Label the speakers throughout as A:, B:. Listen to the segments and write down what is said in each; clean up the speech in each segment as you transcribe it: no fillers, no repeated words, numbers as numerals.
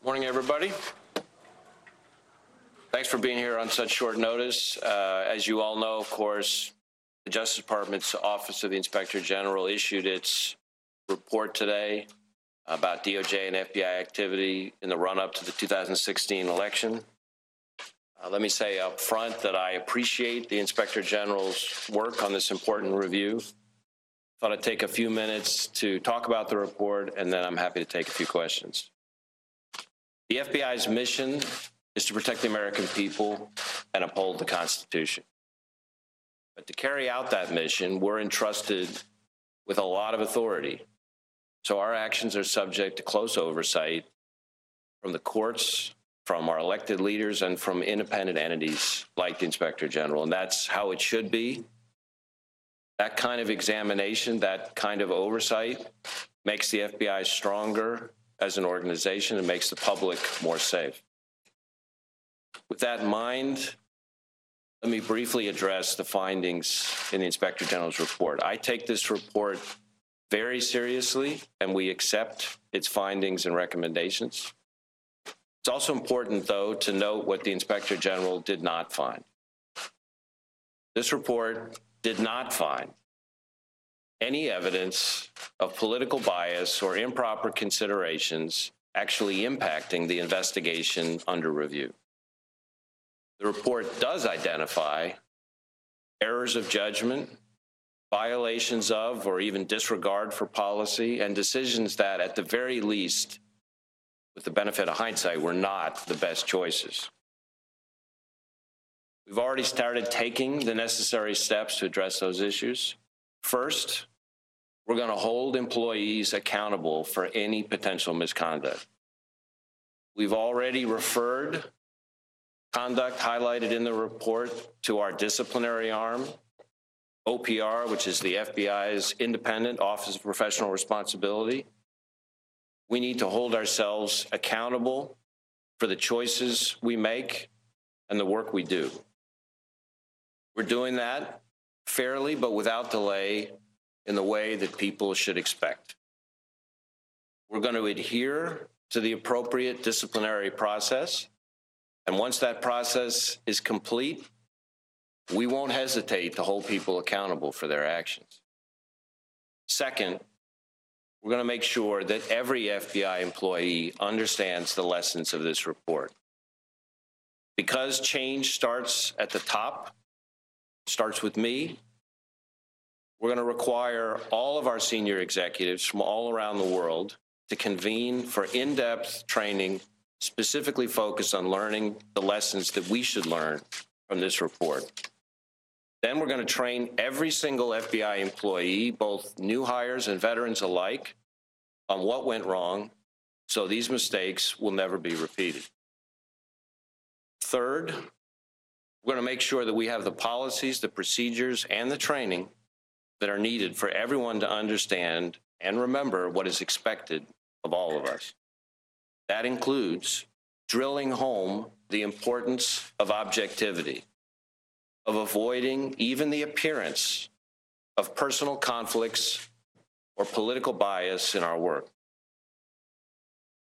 A: Morning, everybody. Thanks for being here on such short notice. As you all know, of course, the Justice Department's Office of the Inspector General issued its report today about DOJ and FBI activity in the run-up to the 2016 election. Let me say up front that I appreciate the Inspector General's work on this important review. Thought I'd take a few minutes to talk about the report, and then I'm happy to take a few questions. The FBI's mission is to protect the American people and uphold the Constitution. But to carry out that mission, we're entrusted with a lot of authority. So our actions are subject to close oversight from the courts, from our elected leaders, and from independent entities like the Inspector General. And that's how it should be. That kind of examination, that kind of oversight makes the FBI stronger as an organization and makes the public more safe. With that in mind, let me briefly address the findings in the Inspector General's report. I take this report very seriously, and we accept its findings and recommendations. It's also important, though, to note what the Inspector General did not find. This report did not find any evidence of political bias or improper considerations actually impacting the investigation under review. The report does identify errors of judgment, violations of or even disregard for policy, and decisions that, at the very least, with the benefit of hindsight, were not the best choices. We've already started taking the necessary steps to address those issues. First, we're going to hold employees accountable for any potential misconduct. We've already referred conduct highlighted in the report to our disciplinary arm, OPR, which is the FBI's independent Office of Professional Responsibility. We need to hold ourselves accountable for the choices we make and the work we do. We're doing that fairly but without delay in the way that people should expect. We're going to adhere to the appropriate disciplinary process, and once that process is complete, we won't hesitate to hold people accountable for their actions. Second, we're going to make sure that every FBI employee understands the lessons of this report. Because change starts at the top, starts with me, we're going to require all of our senior executives from all around the world to convene for in-depth training specifically focused on learning the lessons that we should learn from this report. Then we're going to train every single FBI employee, both new hires and veterans alike, on what went wrong so these mistakes will never be repeated. Third, we're going to make sure that we have the policies, the procedures, and the training that are needed for everyone to understand and remember what is expected of all of us. That includes drilling home the importance of objectivity, of avoiding even the appearance of personal conflicts or political bias in our work,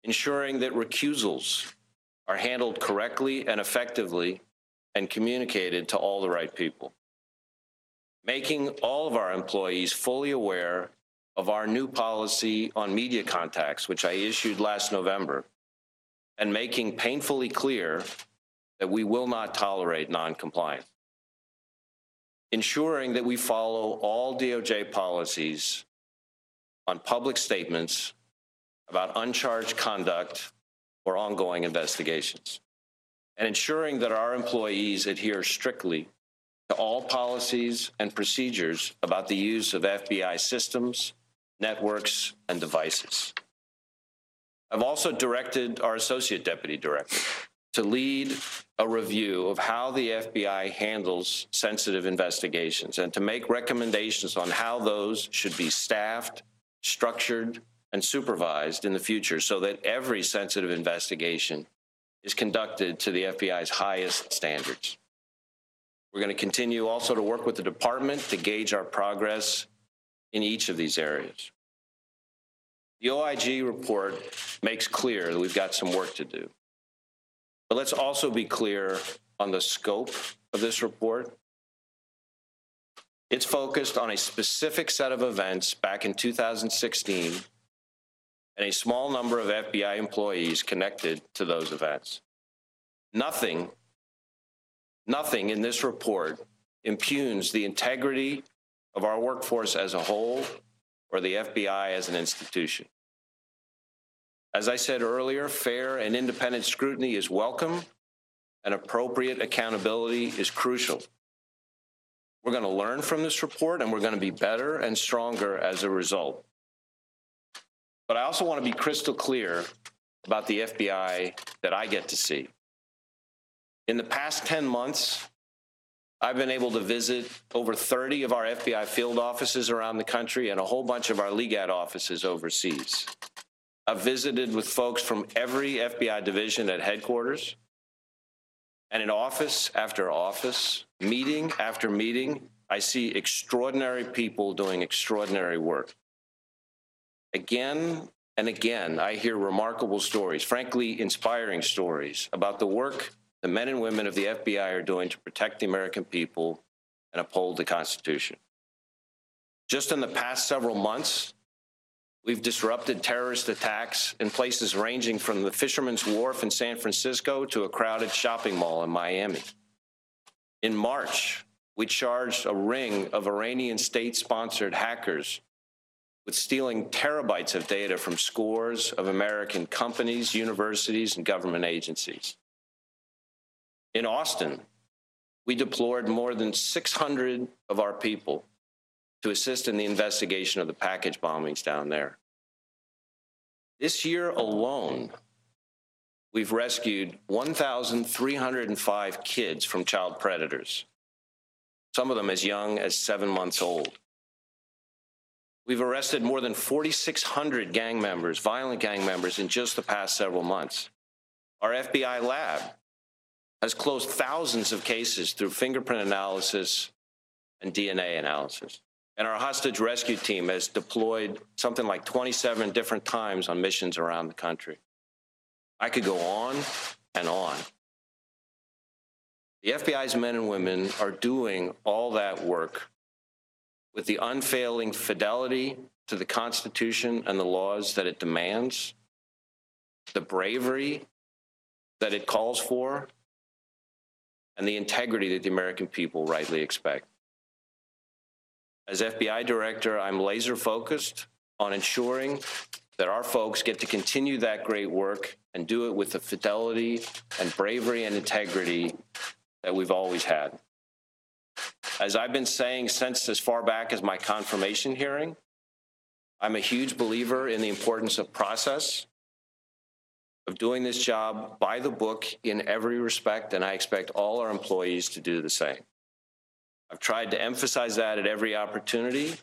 A: ensuring that recusals are handled correctly and effectively and communicated to all the right people, making all of our employees fully aware of our new policy on media contacts, which I issued last November, and making painfully clear that we will not tolerate noncompliance. Ensuring that we follow all DOJ policies on public statements about uncharged conduct or ongoing investigations, and ensuring that our employees adhere strictly to all policies and procedures about the use of FBI systems, networks, and devices. I've also directed our Associate Deputy Director to lead a review of how the FBI handles sensitive investigations and to make recommendations on how those should be staffed, structured, and supervised in the future so that every sensitive investigation is conducted to the FBI's highest standards. We're going to continue also to work with the department to gauge our progress in each of these areas. The OIG report makes clear that we've got some work to do. But let's also be clear on the scope of this report. It's focused on a specific set of events back in 2016 and a small number of FBI employees connected to those events. Nothing in this report impugns the integrity of our workforce as a whole or the FBI as an institution. As I said earlier, fair and independent scrutiny is welcome, and appropriate accountability is crucial. We're going to learn from this report, and we're going to be better and stronger as a result. But I also want to be crystal clear about the FBI that I get to see. In the past 10 months, I've been able to visit over 30 of our FBI field offices around the country and a whole bunch of our LEGAT offices overseas. I've visited with folks from every FBI division at headquarters, and in office after office, meeting after meeting, I see extraordinary people doing extraordinary work. Again and again, I hear remarkable stories, frankly, inspiring stories about the work the men and women of the FBI are doing to protect the American people and uphold the Constitution. Just in the past several months, we've disrupted terrorist attacks in places ranging from the Fisherman's Wharf in San Francisco to a crowded shopping mall in Miami. In March, we charged a ring of Iranian state-sponsored hackers with stealing terabytes of data from scores of American companies, universities, and government agencies. In Austin, we deployed more than 600 of our people to assist in the investigation of the package bombings down there. This year alone, we've rescued 1,305 kids from child predators, some of them as young as 7 months old. We've arrested more than 4,600 gang members, violent gang members, in just the past several months. Our FBI lab has closed thousands of cases through fingerprint analysis and DNA analysis. And our hostage rescue team has deployed something like 27 different times on missions around the country. I could go on and on. The FBI's men and women are doing all that work with the unfailing fidelity to the Constitution and the laws that it demands, the bravery that it calls for, and the integrity that the American people rightly expect. As FBI director, I'm laser focused on ensuring that our folks get to continue that great work and do it with the fidelity and bravery and integrity that we've always had. As I've been saying since as far back as my confirmation hearing, I'm a huge believer in the importance of process, of doing this job by the book in every respect, and I expect all our employees to do the same. I've tried to emphasize that at every opportunity.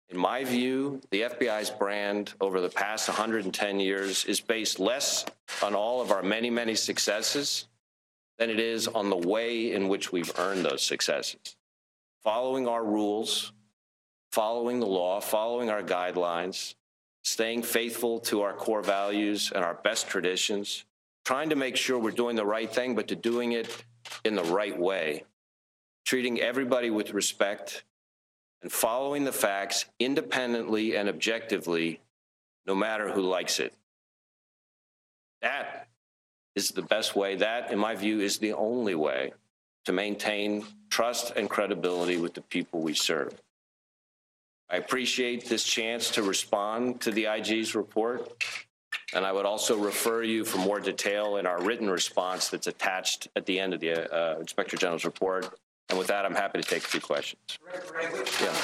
A: In my view, the FBI's brand over the past 110 years is based less on all of our many, many successes than it is on the way in which we've earned those successes. Following our rules, following the law, following our guidelines, staying faithful to our core values and our best traditions, trying to make sure we're doing the right thing, but to doing it in the right way, treating everybody with respect, and following the facts independently and objectively, no matter who likes it. That is the best way. That, in my view, is the only way to maintain trust and credibility with the people we serve. I appreciate this chance to respond to the IG's report, and I would also refer you for more detail in our written response that's attached at the end of the Inspector General's report. And with that, I'm happy to take a few questions.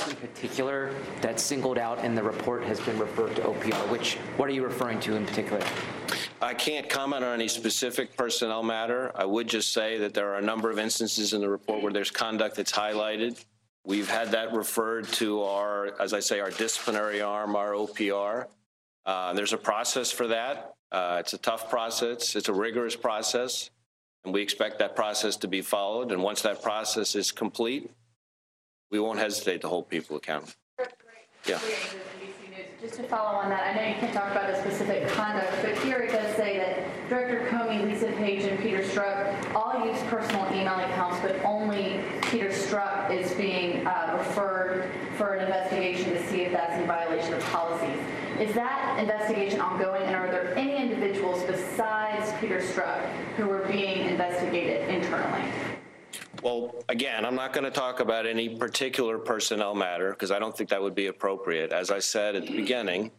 B: In particular, that singled out in the report has been referred to OPR. What are you referring to in particular?
A: I can't comment on any specific personnel matter. I would just say that there are a number of instances in the report where there's conduct that's highlighted. We've had that referred to our, as I say, our disciplinary arm, our OPR. There's a process for that. It's a tough process. It's a rigorous process. And we expect that process to be followed. And once that process is complete, we won't hesitate to hold people accountable. Yeah.
C: Just to follow on that, I know you can't talk about the specific conduct, but here it does say that Director Comey, Lisa Page, and Peter Strzok all use personal email accounts, but only Peter Strzok is being referred for an investigation to see if that's in violation of policies. Is that investigation ongoing, and are there any individuals besides Peter Strzok who are being investigated internally?
A: Well, again, I'm not going to talk about any particular personnel matter because I don't think that would be appropriate. As I said at the beginning,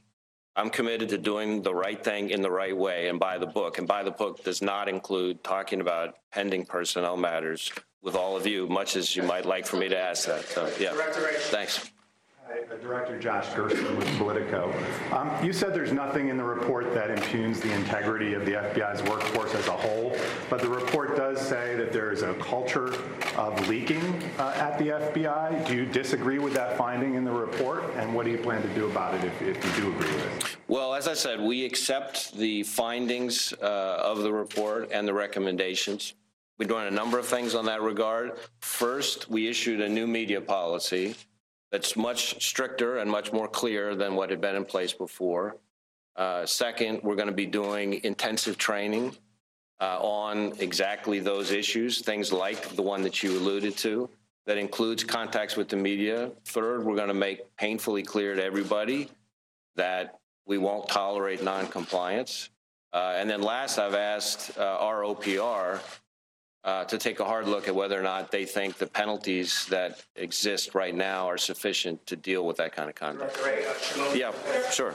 A: I'm committed to doing the right thing in the right way and by the book. And by the book does not include talking about pending personnel matters with all of you, much as you might like for me to ask that. So, yeah, thanks.
D: Director Josh Gerson with Politico. You said there's nothing in the report that impugns the integrity of the FBI's workforce as a whole, but the report does say that there is a culture of leaking at the FBI. Do you disagree with that finding in the report, and what do you plan to do about it if you do agree with it?
A: Well, as I said, we accept the findings of the report and the recommendations. We're doing a number of things on that regard. First, we issued a new media policy that's much stricter and much more clear than what had been in place before. Second, we're going to be doing intensive training on exactly those issues, things like the one that you alluded to, that includes contacts with the media. Third, we're going to make painfully clear to everybody that we won't tolerate noncompliance. And then last, I've asked our OPR to take a hard look at whether or not they think the penalties that exist right now are sufficient to deal with that kind of conduct. Yeah, sure.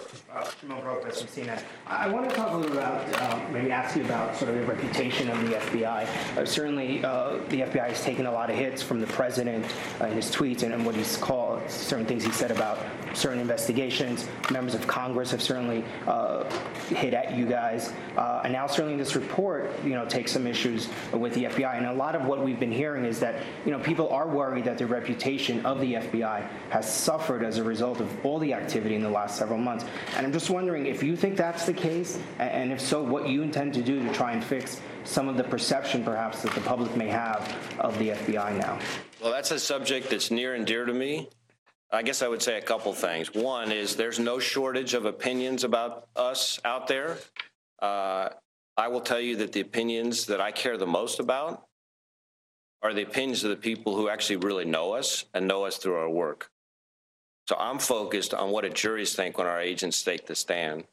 E: Shimon Brokers from CNN. I want to talk a little about, maybe ask you about sort of the reputation of the FBI. Certainly, the FBI has taken a lot of hits from the president in his tweets and what he's called, certain things he said about certain investigations. Members of Congress have certainly hit at you guys. And now certainly this report, takes some issues with the FBI. And a lot of what we've been hearing is that, people are worried that the reputation of the FBI has suffered as a result of all the activity in the last several months. And I'm just wondering if you think that's the case, and if so, what you intend to do to try and fix some of the perception, perhaps, that the public may have of the FBI now.
A: Well, that's a subject that's near and dear to me. I guess I would say a couple things. One is there's no shortage of opinions about us out there. I will tell you that the opinions that I care the most about are the opinions of the people who actually really know us and know us through our work. So I'm focused on what juries think when our agents take the stand.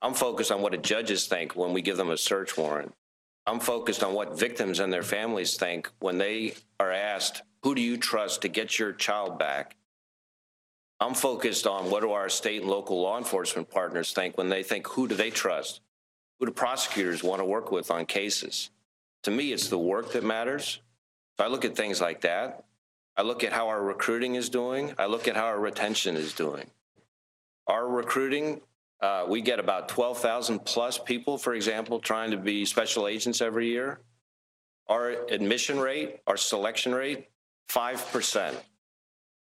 A: I'm focused on what judges think when we give them a search warrant. I'm focused on what victims and their families think when they are asked, who do you trust to get your child back? I'm focused on what do our state and local law enforcement partners think when they think, who do they trust? Who do prosecutors want to work with on cases? To me, it's the work that matters. So I look at things like that. I look at how our recruiting is doing. I look at how our retention is doing. Our recruiting, we get about 12,000 plus people, for example, trying to be special agents every year. Our admission rate, our selection rate, 5%.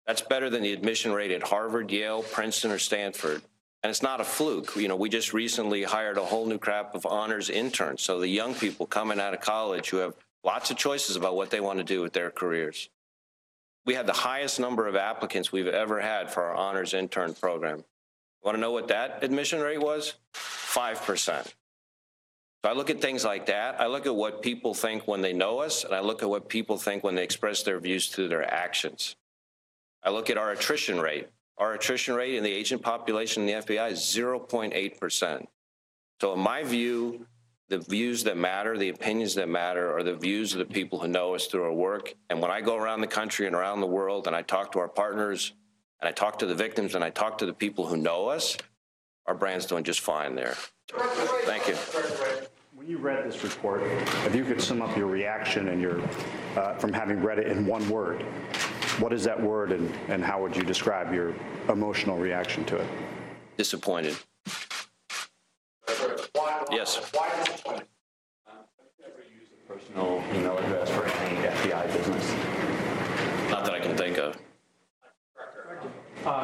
A: That's better than the admission rate at Harvard, Yale, Princeton, or Stanford. And it's not a fluke. We just recently hired a whole new crop of honors interns. So the young people coming out of college who have lots of choices about what they want to do with their careers. We had the highest number of applicants we've ever had for our honors intern program. Want to know what that admission rate was? 5%. So I look at things like that. I look at what people think when they know us, and I look at what people think when they express their views through their actions. I look at our attrition rate. Our attrition rate in the agent population in the FBI is 0.8%. So in my view, the views that matter, the opinions that matter are the views of the people who know us through our work. And when I go around the country and around the world and I talk to our partners and I talk to the victims and I talk to the people who know us, our brand's doing just fine there. So, thank you.
D: When you read this report, if you could sum up your reaction and your from having read it in one word, what is that word, and how would you describe your emotional reaction to it?
A: Disappointed. Yes.
D: Why disappointed? Have you ever used a personal email address for any FBI business?
A: Not that I can think of.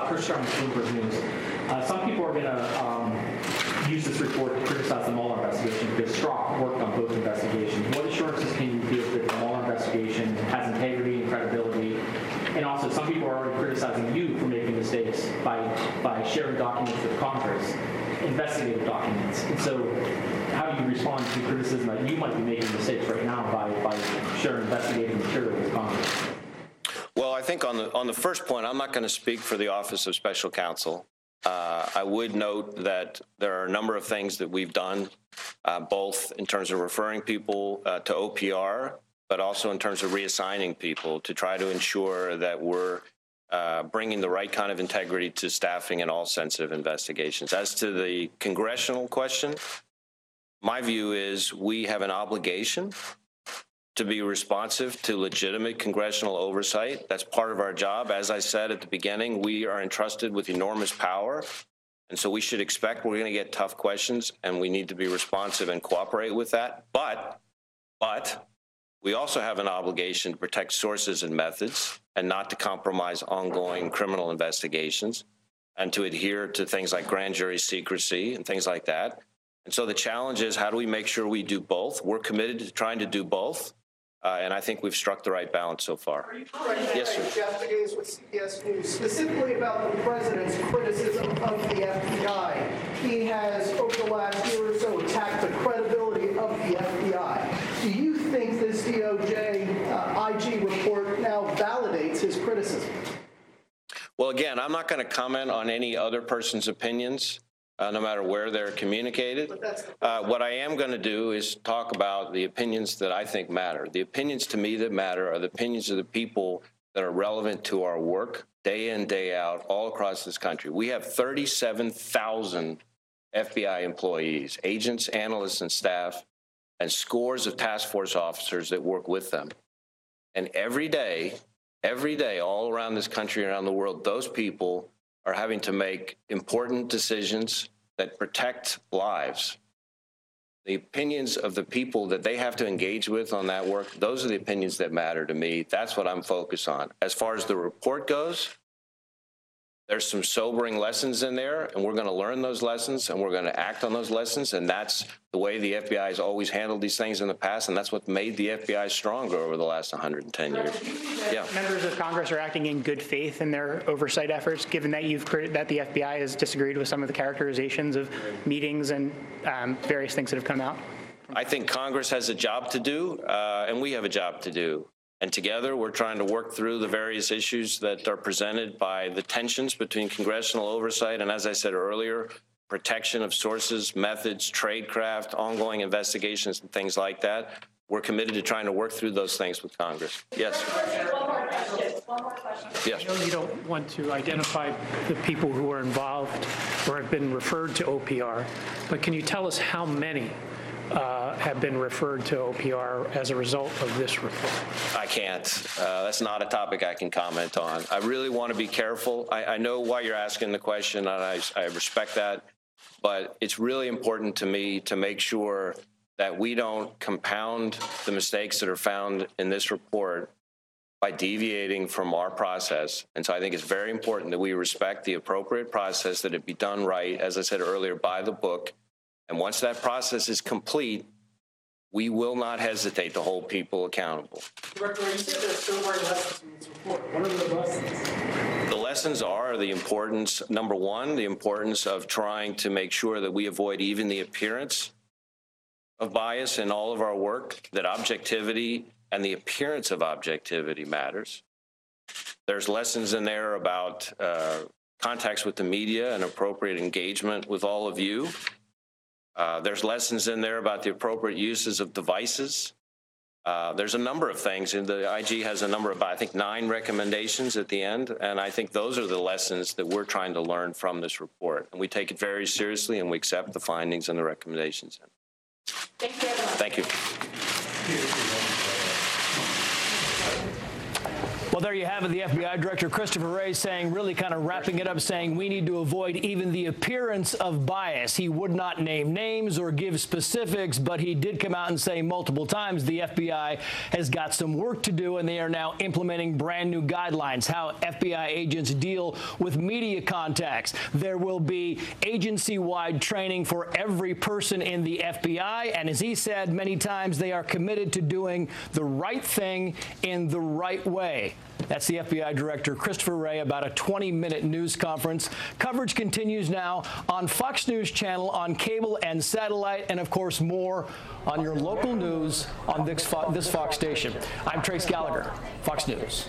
F: Chris Sherman, Bloomberg News. Some people are going to use this report to criticize the Mueller investigation because Strzok worked on both investigations. What assurances can you give that the Mueller investigation has integrity and credibility? And also, some people are already criticizing you for making mistakes by sharing documents with Congress, investigative documents. And so how do you respond to criticism that you might be making mistakes right now by sharing investigative material with Congress?
A: Well, I think on the first point, I'm not going to speak for the Office of Special Counsel. I would note that there are a number of things that we've done, both in terms of referring people to OPR, but also in terms of reassigning people to try to ensure that we're bringing the right kind of integrity to staffing in all sensitive investigations. As to the congressional question, my view is we have an obligation to be responsive to legitimate congressional oversight. That's part of our job. As I said at the beginning, we are entrusted with enormous power, and so we should expect we're going to get tough questions, and we need to be responsive and cooperate with that. But we also have an obligation to protect sources and methods and not to compromise ongoing criminal investigations and to adhere to things like grand jury secrecy and things like that. And so the challenge is, how do we make sure we do both? We're committed to trying to do both. And I think we've struck the right balance so far.
G: Are you correct?
A: Yes, sir.
G: Jeff Hayes with CBS News, specifically about the president's criticism of the FBI. He has, over the last year or so, attacked the credibility of the FBI. Do you think this DOJ IG report now validates his criticism?
A: Well, again, I'm not going to comment on any other person's opinions, no matter where they're communicated. What I am going to do is talk about the opinions that I think matter. The opinions to me that matter are the opinions of the people that are relevant to our work day in, day out, all across this country. We have 37,000 FBI employees, agents, analysts, and staff, and scores of task force officers that work with them. And every day, all around this country and around the world, those people are having to make important decisions that protect lives. The opinions of the people that they have to engage with on that work, those are the opinions that matter to me. That's what I'm focused on. As far as the report goes, there's some sobering lessons in there, and we're going to learn those lessons, and we're going to act on those lessons, and that's the way the FBI has always handled these things in the past, and that's what made the FBI stronger over the last 110 years. Yeah.
H: Members of Congress are acting in good faith in their oversight efforts, given that that the FBI has disagreed with some of the characterizations of meetings and various things that have come out?
A: I think Congress has a job to do, and we have a job to do. And together, we're trying to work through the various issues that are presented by the tensions between congressional oversight and, as I said earlier, protection of sources, methods, tradecraft, ongoing investigations, and things like that. We're committed to trying to work through those things with Congress. Yes.
I: One more question.
A: Yes.
J: I know you don't want to identify the people who are involved or have been referred to OPR, but can you tell us how many have been referred to OPR as a result of this report?
A: I can't. That's not a topic I can comment on. I really want to be careful. I know why you're asking the question, and I respect that, but it's really important to me to make sure that we don't compound the mistakes that are found in this report by deviating from our process. And so I think it's very important that we respect the appropriate process, that it be done right, as I said earlier, by the book. And once that process is complete, we will not hesitate to hold people accountable.
G: Director, you said there's sobering lessons in this report. What are the lessons?
A: The lessons are the importance, number one, the importance of trying to make sure that we avoid even the appearance of bias in all of our work, that objectivity and the appearance of objectivity matters. There's lessons in there about contacts with the media and appropriate engagement with all of you. There's lessons in there about the appropriate uses of devices. There's a number of things, and the IG has a number of, I think, 9 recommendations at the end, and I think those are the lessons that we're trying to learn from this report. And we take it very seriously, and we accept the findings and the recommendations.
I: Thank you, everyone.
A: Thank you.
K: Well, there you have it. The FBI Director Christopher Wray saying, really kind of wrapping it up, saying we need to avoid even the appearance of bias. He would not name names or give specifics, but he did come out and say multiple times the FBI has got some work to do, and they are now implementing brand new guidelines, how FBI agents deal with media contacts. There will be agency-wide training for every person in the FBI, and as he said many times, they are committed to doing the right thing in the right way. That's the FBI Director Christopher Wray about a 20-minute news conference. Coverage continues now on Fox News Channel, on cable and satellite, and of course more on your local news on this Fox station. I'm Trace Gallagher, Fox News.